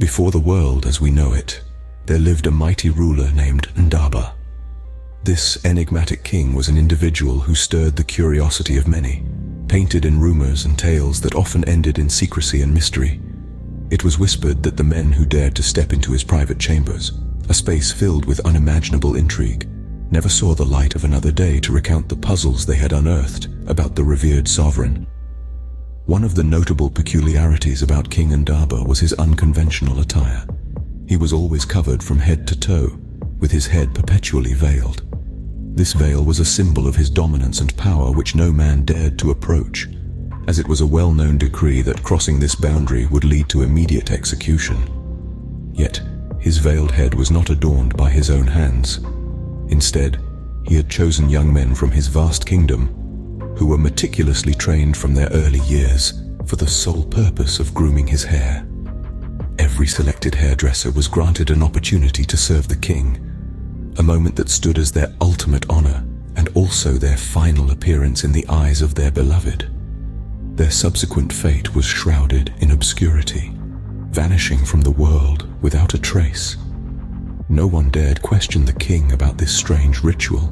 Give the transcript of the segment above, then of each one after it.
Before the world as we know it, there lived a mighty ruler named Ndaba. This enigmatic king was an individual who stirred the curiosity of many, painted in rumors and tales that often ended in secrecy and mystery. It was whispered that the men who dared to step into his private chambers, a space filled with unimaginable intrigue, never saw the light of another day to recount the puzzles they had unearthed about the revered sovereign. One of the notable peculiarities about King Ndaba was his unconventional attire. He was always covered from head to toe, with his head perpetually veiled. This veil was a symbol of his dominance and power which no man dared to approach, as it was a well-known decree that crossing this boundary would lead to immediate execution. Yet, his veiled head was not adorned by his own hands. Instead, he had chosen young men from his vast kingdom who were meticulously trained from their early years for the sole purpose of grooming his hair. Every selected hairdresser was granted an opportunity to serve the king, a moment that stood as their ultimate honor and also their final appearance in the eyes of their beloved. Their subsequent fate was shrouded in obscurity, vanishing from the world without a trace. No one dared question the king about this strange ritual,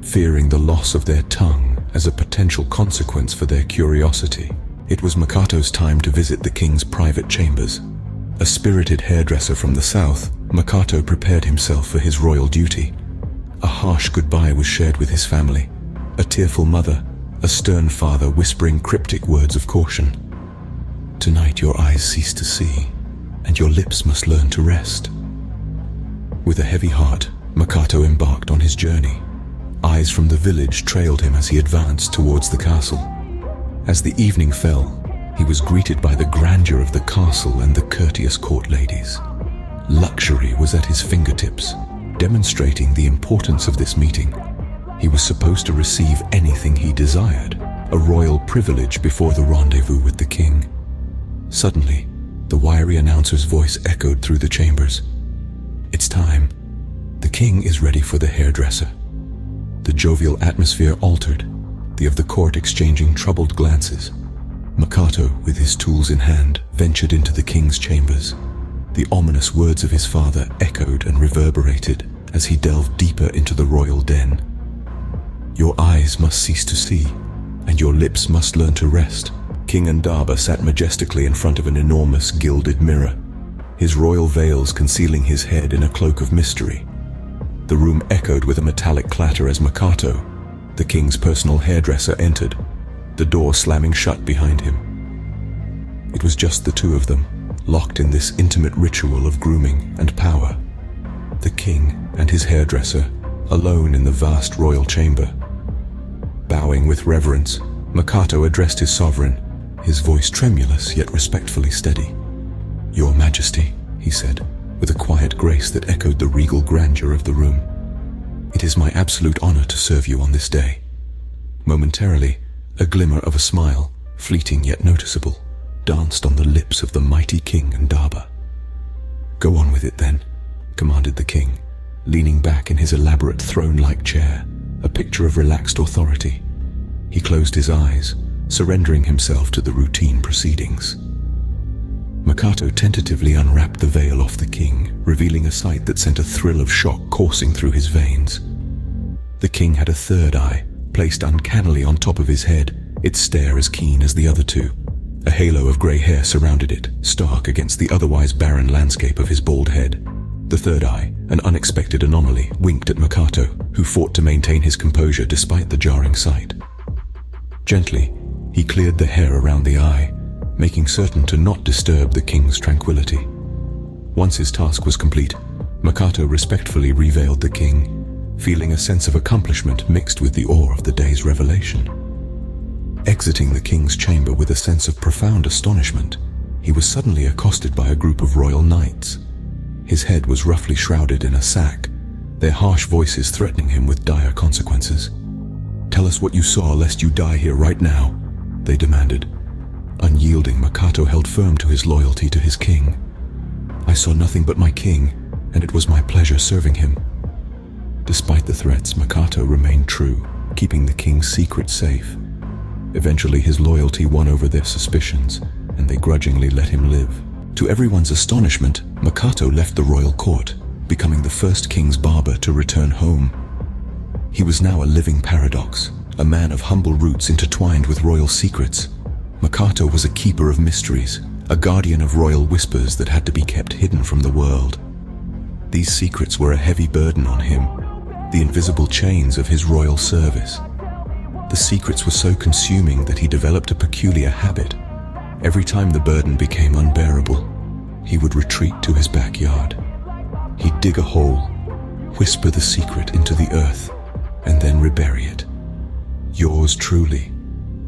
fearing the loss of their tongue as a potential consequence for their curiosity. It was Makato's time to visit the king's private chambers. A spirited hairdresser from the south, Makato prepared himself for his royal duty. A harsh goodbye was shared with his family, a tearful mother, a stern father whispering cryptic words of caution. Tonight your eyes cease to see, and your lips must learn to rest. With a heavy heart, Makato embarked on his journey. Eyes from the village trailed him as he advanced towards the castle. As the evening fell, he was greeted by the grandeur of the castle and the courteous court ladies. Luxury was at his fingertips, demonstrating the importance of this meeting. He was supposed to receive anything he desired, a royal privilege before the rendezvous with the king. Suddenly, the wiry announcer's voice echoed through the chambers. "It's time. The king is ready for the hairdresser." The jovial atmosphere altered, the of the court exchanging troubled glances. Makato, with his tools in hand, ventured into the king's chambers. The ominous words of his father echoed and reverberated as he delved deeper into the royal den. "Your eyes must cease to see, and your lips must learn to rest." King Ndaba sat majestically in front of an enormous gilded mirror, his royal veils concealing his head in a cloak of mystery. The room echoed with a metallic clatter as Makato, the king's personal hairdresser, entered, the door slamming shut behind him. It was just the two of them, locked in this intimate ritual of grooming and power. The king and his hairdresser, alone in the vast royal chamber. Bowing with reverence, Makato addressed his sovereign, his voice tremulous yet respectfully steady. "Your Majesty," he said, with a quiet grace that echoed the regal grandeur of the room. "It is my absolute honor to serve you on this day." Momentarily, a glimmer of a smile, fleeting yet noticeable, danced on the lips of the mighty King Ndaba. "Go on with it then," commanded the king, leaning back in his elaborate throne-like chair, a picture of relaxed authority. He closed his eyes, surrendering himself to the routine proceedings. Makato tentatively unwrapped the veil off the king, revealing a sight that sent a thrill of shock coursing through his veins. The king had a third eye, placed uncannily on top of his head, its stare as keen as the other two. A halo of grey hair surrounded it, stark against the otherwise barren landscape of his bald head. The third eye, an unexpected anomaly, winked at Makato, who fought to maintain his composure despite the jarring sight. Gently, he cleared the hair around the eye, making certain to not disturb the king's tranquility. Once his task was complete, Makato respectfully reveiled the king, feeling a sense of accomplishment mixed with the awe of the day's revelation. Exiting the king's chamber with a sense of profound astonishment, he was suddenly accosted by a group of royal knights. His head was roughly shrouded in a sack, their harsh voices threatening him with dire consequences. "Tell us what you saw, lest you die here right now," they demanded. Unyielding, Makato held firm to his loyalty to his king. "I saw nothing but my king, and it was my pleasure serving him." Despite the threats, Makato remained true, keeping the king's secret safe. Eventually, his loyalty won over their suspicions, and they grudgingly let him live. To everyone's astonishment, Makato left the royal court, becoming the first king's barber to return home. He was now a living paradox, a man of humble roots intertwined with royal secrets. Makato was a keeper of mysteries, a guardian of royal whispers that had to be kept hidden from the world. These secrets were a heavy burden on him, the invisible chains of his royal service. The secrets were so consuming that he developed a peculiar habit. Every time the burden became unbearable, he would retreat to his backyard. He'd dig a hole, whisper the secret into the earth, and then rebury it. Yours truly,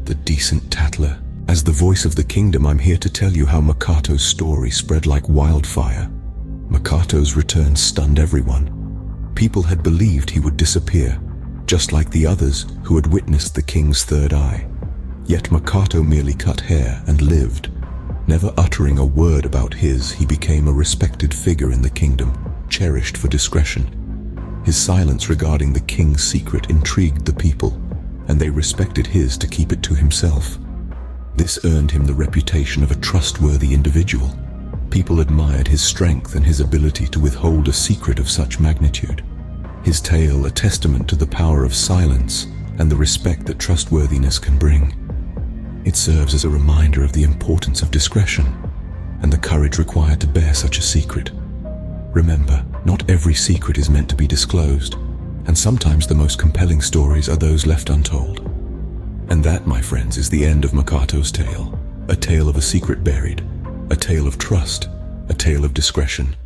the decent tattler. As the voice of the kingdom, I'm here to tell you how Makato's story spread like wildfire. Makato's return stunned everyone. People had believed he would disappear, just like the others who had witnessed the king's third eye. Yet Makato merely cut hair and lived. Never uttering a word about he became a respected figure in the kingdom, cherished for discretion. His silence regarding the king's secret intrigued the people, and they respected his to keep it to himself. This earned him the reputation of a trustworthy individual. People admired his strength and his ability to withhold a secret of such magnitude. His tale a testament to the power of silence and the respect that trustworthiness can bring. It serves as a reminder of the importance of discretion and the courage required to bear such a secret. Remember, not every secret is meant to be disclosed, and sometimes the most compelling stories are those left untold. And that, my friends, is the end of Makato's tale. A tale of a secret buried, a tale of trust, a tale of discretion.